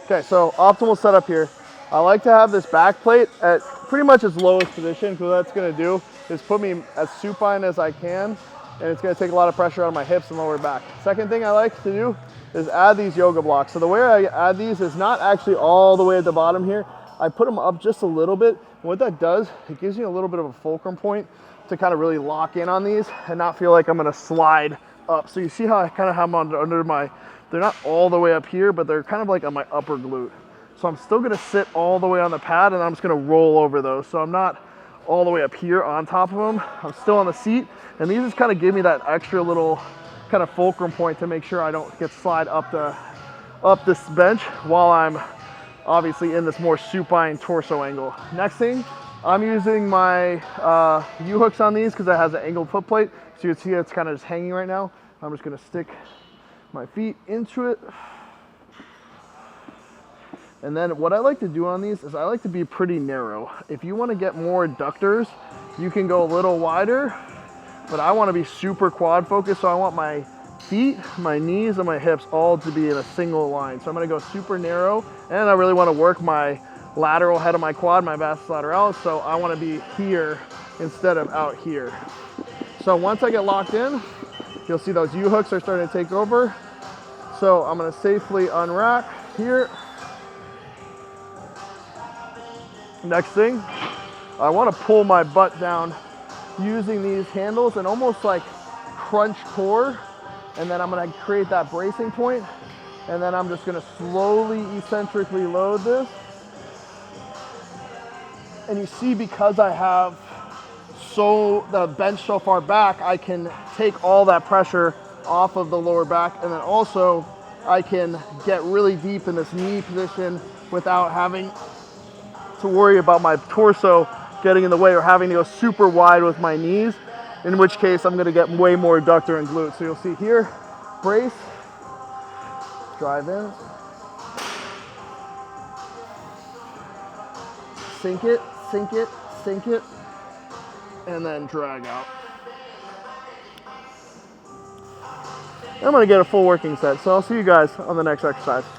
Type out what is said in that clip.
Okay, so optimal setup here. I like to have this back plate at pretty much its lowest position, because what that's gonna do is put me as supine as I can, and it's gonna take a lot of pressure out of my hips and lower back. Second thing I like to do is add these yoga blocks. So the way I add these is not actually all the way at the bottom here. I put them up just a little bit. And what that does, it gives me a little bit of a fulcrum point to kind of really lock in on these and not feel like I'm gonna slide up. So you see how I kind of have them under my, they're not all the way up here, but they're kind of like on my upper glute. So I'm still gonna sit all the way on the pad, and I'm just gonna roll over those. So I'm not all the way up here on top of them. I'm still on the seat, and these just kind of give me that extra little kind of fulcrum point to make sure I don't get slide up this bench while I'm obviously in this more supine torso angle. Next thing, I'm using my U-hooks on these because it has an angled foot plate. So you can see it's kind of just hanging right now. I'm just gonna stick my feet into it. And then what I like to do on these is I like to be pretty narrow. If you want to get more adductors, you can go a little wider, but I want to be super quad focused. So I want my feet, my knees, and my hips all to be in a single line. So I'm going to go super narrow, and I really want to work my lateral head of my quad, my vastus lateralis. So I want to be here instead of out here. So once I get locked in, you'll see those U-hooks are starting to take over. So I'm going to safely unrack here. Next thing, I want to pull my butt down using these handles and almost like crunch core, and then I'm going to create that bracing point, and then I'm just going to slowly eccentrically load this. And you see, because I have the bench so far back, I can take all that pressure off of the lower back, and then also I can get really deep in this knee position without having to worry about my torso getting in the way or having to go super wide with my knees, in which case I'm gonna get way more adductor and glute. So you'll see here, brace, drive in, sink it, sink it, sink it, and then drag out. I'm gonna get a full working set, so I'll see you guys on the next exercise.